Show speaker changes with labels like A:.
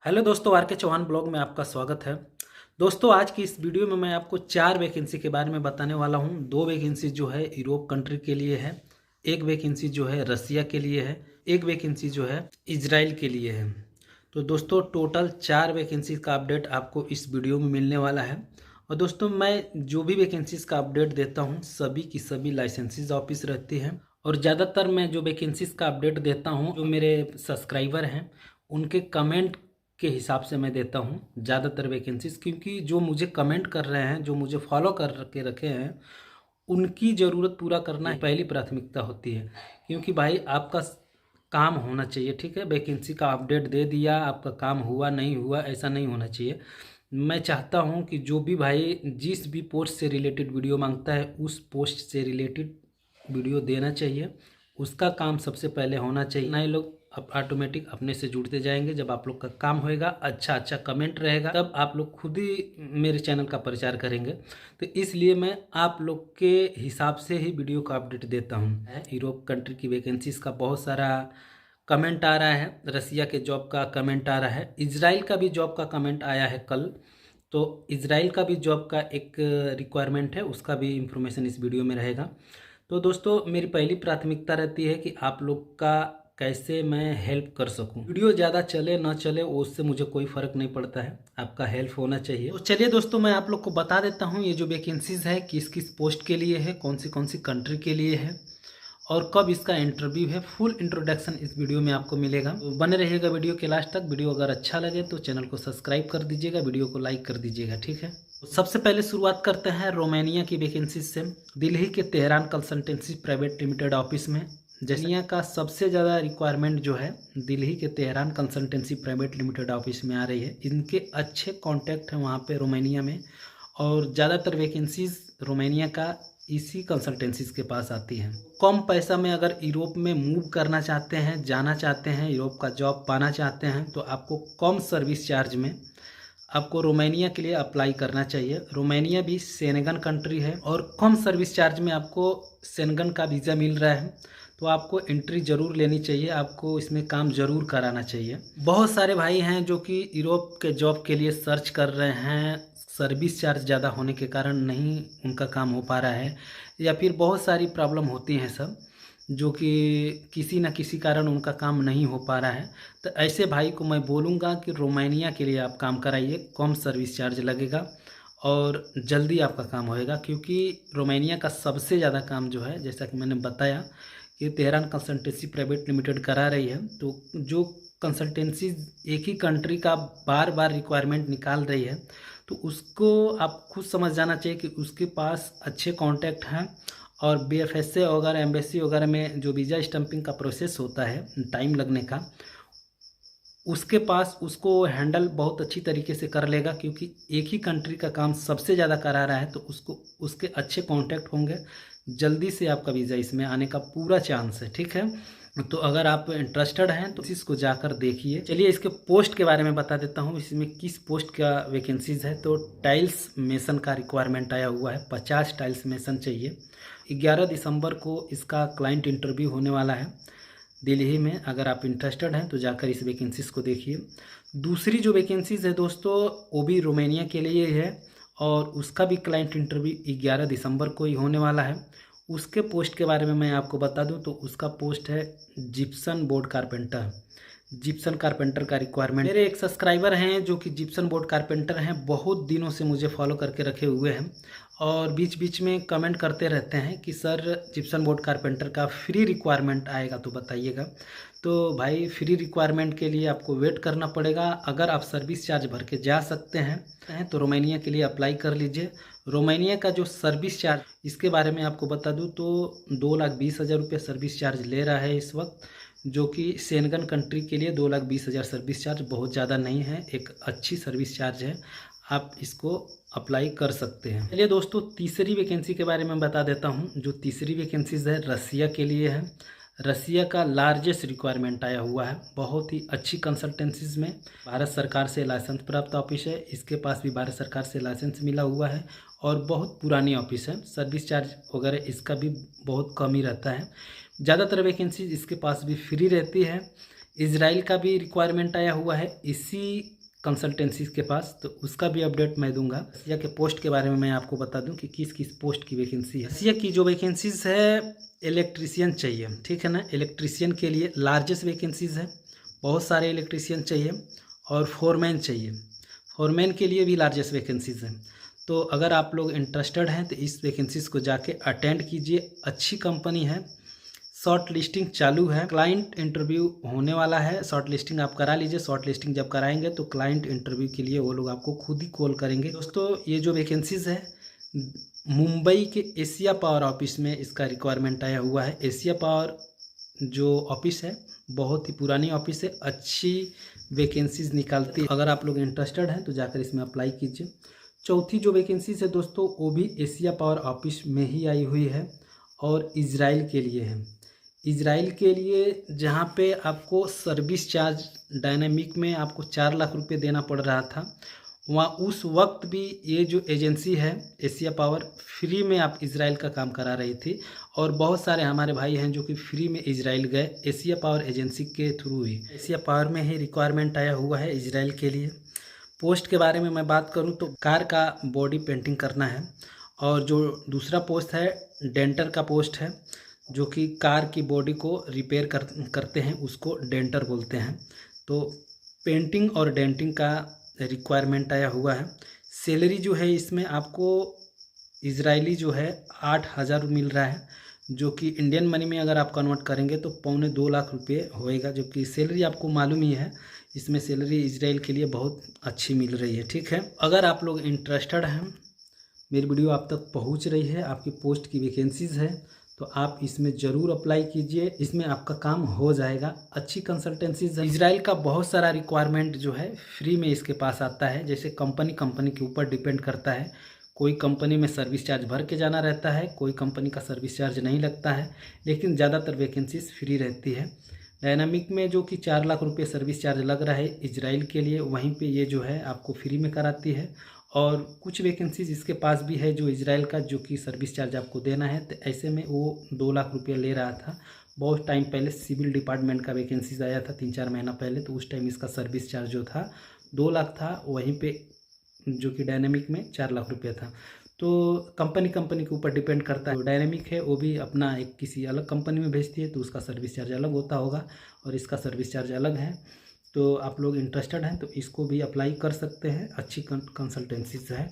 A: Hello दोस्तों, are के Chauhan blog में आपका स्वागत है। दोस्तों, आज की इस वीडियो में मैं आपको 4 वैकेंसी के बारे में बताने वाला हूं। 2 वैकेंसी जो है यूरोप कंट्री के लिए है, एक वैकेंसी जो है रसिया के लिए है, एक वैकेंसी जो है इजराइल के लिए है। तो दोस्तों, टोटल 4 वैकेंसी का अपडेट आपको इस वीडियो में मिलने वाला है। और दोस्तों, मैं जो भी वैकेंसीज का अपडेट देता हूँ सभी की सभी लाइसेंसीज ऑफिस रहती है। और ज़्यादातर मैं जो वैकेंसीज का अपडेट देता हूँ, जो मेरे सब्सक्राइबर हैं उनके कमेंट के हिसाब से मैं देता हूँ ज़्यादातर वैकेंसीज, क्योंकि जो मुझे कमेंट कर रहे हैं, जो मुझे फॉलो कर के रखे हैं, उनकी ज़रूरत पूरा करना पहली प्राथमिकता होती है। क्योंकि भाई आपका काम होना चाहिए, ठीक है। वैकेंसी का अपडेट दे दिया, आपका काम हुआ नहीं हुआ ऐसा नहीं होना चाहिए। मैं चाहता हूं कि जो भी भाई जिस भी पोस्ट से रिलेटेड वीडियो मांगता है उस पोस्ट से रिलेटेड वीडियो देना चाहिए, उसका काम सबसे पहले होना चाहिए। नए लोग अब ऑटोमेटिक अपने से जुड़ते जाएंगे। जब आप लोग का काम होएगा, अच्छा अच्छा कमेंट रहेगा, तब आप लोग खुद ही मेरे चैनल का प्रचार करेंगे। तो इसलिए मैं आप लोग के हिसाब से ही वीडियो का अपडेट देता हूँ। यूरोप कंट्री की वैकेंसीज का बहुत सारा कमेंट आ रहा है, रसिया के जॉब का कमेंट आ रहा है, इजराइल का भी जॉब का कमेंट आया है कल। तो इजराइल का भी जॉब का एक रिक्वायरमेंट है, उसका भी इंफॉर्मेशन इस वीडियो में रहेगा। तो दोस्तों, मेरी पहली प्राथमिकता रहती है कि आप लोग का कैसे मैं हेल्प कर सकूं। वीडियो ज़्यादा चले ना चले उससे मुझे कोई फ़र्क नहीं पड़ता है, आपका हेल्प होना चाहिए। तो चलिए दोस्तों, मैं आप लोग को बता देता हूं ये जो वैकेंसीज है किस किस पोस्ट के लिए है, कौन सी कंट्री के लिए है और कब इसका इंटरव्यू है। फुल इंट्रोडक्शन इस वीडियो में आपको मिलेगा। तो बने रहिएगा वीडियो के लास्ट तक। वीडियो अगर अच्छा लगे तो चैनल को सब्सक्राइब कर दीजिएगा, वीडियो को लाइक कर दीजिएगा, ठीक है। तो सबसे पहले शुरुआत करते हैं रोमानिया की वैकेंसी से। दिल्ली के Tehran consultancy private limited office में जैनिया का सबसे ज़्यादा रिक्वायरमेंट जो है दिल्ली के Tehran consultancy private limited office में आ रही है। इनके अच्छे कॉन्टैक्ट हैं वहाँ पे रोमानिया में, और ज़्यादातर वैकेंसीज रोमानिया का इसी कंसल्टेंसीज के पास आती हैं। कम पैसा में अगर यूरोप में मूव करना चाहते हैं, जाना चाहते हैं, यूरोप का जॉब पाना चाहते हैं, तो आपको कम सर्विस चार्ज में आपको रोमानिया के लिए अप्लाई करना चाहिए। रोमानिया भी शेंगन कंट्री है और कम सर्विस चार्ज में आपको शेंगन का वीज़ा मिल रहा है। तो आपको एंट्री ज़रूर लेनी चाहिए, आपको इसमें काम ज़रूर कराना चाहिए। बहुत सारे भाई हैं जो कि यूरोप के जॉब के लिए सर्च कर रहे हैं, सर्विस चार्ज ज़्यादा होने के कारण नहीं उनका काम हो पा रहा है, या फिर बहुत सारी प्रॉब्लम होती हैं सब, जो कि किसी न किसी कारण उनका काम नहीं हो पा रहा है। तो ऐसे भाई को मैं बोलूँगा कि रोमानिया के लिए आप काम कराइए, कम सर्विस चार्ज लगेगा और जल्दी आपका काम होएगा। क्योंकि रोमानिया का सबसे ज़्यादा काम जो है, जैसा कि मैंने बताया कि तेहरान कंसल्टेंसी प्राइवेट लिमिटेड करा रही है। तो जो कंसल्टेंसी एक ही कंट्री का बार बार रिक्वायरमेंट निकाल रही है, तो उसको आप खुद समझ जाना चाहिए कि उसके पास अच्छे कॉन्टैक्ट हैं। और बीएफएसए वगैरह, एम्बेसी वगैरह में जो वीज़ा स्टैंपिंग का प्रोसेस होता है टाइम लगने का, उसके पास उसको हैंडल बहुत अच्छी तरीके से कर लेगा। क्योंकि एक ही कंट्री का काम सबसे ज़्यादा करा रहा है, तो उसको उसके अच्छे कॉन्टैक्ट होंगे, जल्दी से आपका वीज़ा इसमें आने का पूरा चांस है, ठीक है। तो अगर आप इंटरेस्टेड हैं तो इसको जाकर देखिए। चलिए इसके पोस्ट के बारे में बता देता हूँ, इसमें किस पोस्ट का वैकेंसीज है। तो टाइल्स मेसन का रिक्वायरमेंट आया हुआ है, 50 टाइल्स मेसन चाहिए। 11 दिसंबर को इसका क्लाइंट इंटरव्यू होने वाला है दिल्ली में। अगर आप इंटरेस्टेड हैं तो जाकर इस वैकेंसीज को देखिए। दूसरी जो वैकेंसीज है दोस्तों, वो भी रोमानिया के लिए है और उसका भी क्लाइंट इंटरव्यू 11 दिसंबर को ही होने वाला है। उसके पोस्ट के बारे में मैं आपको बता दूं तो उसका पोस्ट है Gipson board carpenter. Gipson carpenter का रिक्वायरमेंट, मेरे एक सब्सक्राइबर हैं जो कि जिप्सन बोर्ड कारपेंटर हैं, बहुत दिनों से मुझे फॉलो करके रखे हुए हैं और बीच बीच में कमेंट करते रहते हैं कि सर जिप्सन बोर्ड कारपेंटर का फ्री रिक्वायरमेंट आएगा तो बताइएगा। तो भाई, फ्री रिक्वायरमेंट के लिए आपको वेट करना पड़ेगा। अगर आप सर्विस चार्ज भर के जा सकते हैं तो रोमानिया के लिए अप्लाई कर लीजिए। रोमानिया का जो सर्विस चार्ज, इसके बारे में आपको बता दूं तो 2,20,000 रुपये सर्विस चार्ज ले रहा है इस वक्त, जो कि शेंगन कंट्री के लिए 2,20,000 सर्विस चार्ज बहुत ज़्यादा नहीं है, एक अच्छी सर्विस चार्ज है, आप इसको अप्लाई कर सकते हैं। चलिए दोस्तों, तीसरी वैकेंसी के बारे में बता देता हूँ। जो तीसरी वैकेंसीज है रसिया के लिए है। रसिया का लार्जेस्ट रिक्वायरमेंट आया हुआ है, बहुत ही अच्छी कंसल्टेंसीज में। भारत सरकार से लाइसेंस प्राप्त ऑफिस है, इसके पास भी भारत सरकार से लाइसेंस मिला हुआ है और बहुत पुरानी ऑफिस है। सर्विस चार्ज वगैरह इसका भी बहुत कम ही रहता है। ज़्यादातर वैकेंसी इसके पास भी फ्री रहती है। इजराइल का भी रिक्वायरमेंट आया हुआ है इसी कंसल्टेंसी के पास, तो उसका भी अपडेट मैं दूंगा। रसिया के पोस्ट के बारे में मैं आपको बता दूं कि किस किस पोस्ट की वैकेंसी है। रसिया की जो वैकेंसीज है, इलेक्ट्रीशियन चाहिए, ठीक है ना। इलेक्ट्रीशियन के लिए लार्जेस्ट वैकेंसीज है, बहुत सारे इलेक्ट्रीशियन चाहिए। और फोरमैन चाहिए, फोरमैन के लिए भी लार्जेस्ट वैकेंसीज है। तो अगर आप लोग इंटरेस्टेड हैं तो इस वैकेंसीज को जाके अटेंड कीजिए। अच्छी कंपनी है, शॉर्ट लिस्टिंग चालू है, क्लाइंट इंटरव्यू होने वाला है। शॉर्ट लिस्टिंग आप करा लीजिए, शॉर्ट लिस्टिंग जब कराएंगे तो क्लाइंट इंटरव्यू के लिए वो लोग आपको खुद ही कॉल करेंगे। दोस्तों ये जो वैकेंसीज है मुंबई के एशिया पावर ऑफिस में इसका रिक्वायरमेंट आया हुआ है। एशिया पावर जो ऑफिस है बहुत ही पुरानी ऑफिस है, अच्छी वैकेंसीज निकालती है। अगर आप लोग इंटरेस्टेड हैं तो जाकर इसमें अप्लाई कीजिए। चौथी जो वैकेंसीज है दोस्तों वो भी एशिया पावर ऑफिस में ही आई हुई है और इजराइल के लिए है। इजराइल के लिए जहाँ पे आपको सर्विस चार्ज डायनामिक में आपको 4 लाख रुपए देना पड़ रहा था, वहाँ उस वक्त भी ये जो एजेंसी है एशिया पावर फ्री में आप इजराइल का काम करा रही थी। और बहुत सारे हमारे भाई हैं जो कि फ्री में इजराइल गए एशिया पावर एजेंसी के थ्रू ही। एशिया पावर में ही रिक्वायरमेंट आया हुआ है इजराइल के लिए। पोस्ट के बारे में मैं बात करूं तो कार का बॉडी पेंटिंग करना है। और जो दूसरा पोस्ट है डेंटर का पोस्ट है, जो कि कार की बॉडी को रिपेयर करते हैं, उसको डेंटर बोलते हैं। तो पेंटिंग और डेंटिंग का रिक्वायरमेंट आया हुआ है। सैलरी जो है इसमें आपको इजरायली जो है 8,000 मिल रहा है, जो कि इंडियन मनी में अगर आप कन्वर्ट करेंगे तो 2.25 लाख रुपये होएगा। जो कि सैलरी आपको मालूम ही है, इसमें सैलरी इजराइल के लिए बहुत अच्छी मिल रही है, ठीक है। अगर आप लोग इंटरेस्टेड हैं, मेरी वीडियो आप तक पहुंच रही है, आपकी पोस्ट की वैकेंसीज है, तो आप इसमें ज़रूर अप्लाई कीजिए, इसमें आपका काम हो जाएगा। अच्छी कंसल्टेंसीज है। इजराइल का बहुत सारा रिक्वायरमेंट जो है फ्री में इसके पास आता है। जैसे कंपनी के ऊपर डिपेंड करता है, कोई कंपनी में सर्विस चार्ज भर के जाना रहता है, कोई कंपनी का सर्विस चार्ज नहीं लगता है, लेकिन ज़्यादातर वैकेंसीज फ्री रहती है। डायनामिक में जो कि 4 लाख रुपये सर्विस चार्ज लग रहा है इजराइल के लिए, वहीं पे ये जो है आपको फ्री में कराती है। और कुछ वैकेंसीज इसके पास भी है जो इजराइल का, जो कि सर्विस चार्ज आपको देना है। तो ऐसे में वो 2 लाख रुपये ले रहा था। बहुत टाइम पहले सिविल डिपार्टमेंट का वैकेंसीज आया था 3-4 महीना पहले, तो उस टाइम इसका सर्विस चार्ज जो था 2 लाख था, वहीं पे जो कि डायनेमिक में 4 लाख रुपये था। तो कंपनी के ऊपर डिपेंड करता है। जो डायनेमिक है वो भी अपना एक किसी अलग कंपनी में भेजती है, तो उसका सर्विस चार्ज अलग होता होगा और इसका सर्विस चार्ज अलग है। तो आप लोग इंटरेस्टेड हैं तो इसको भी अप्लाई कर सकते हैं, अच्छी कंसल्टेंसीज है।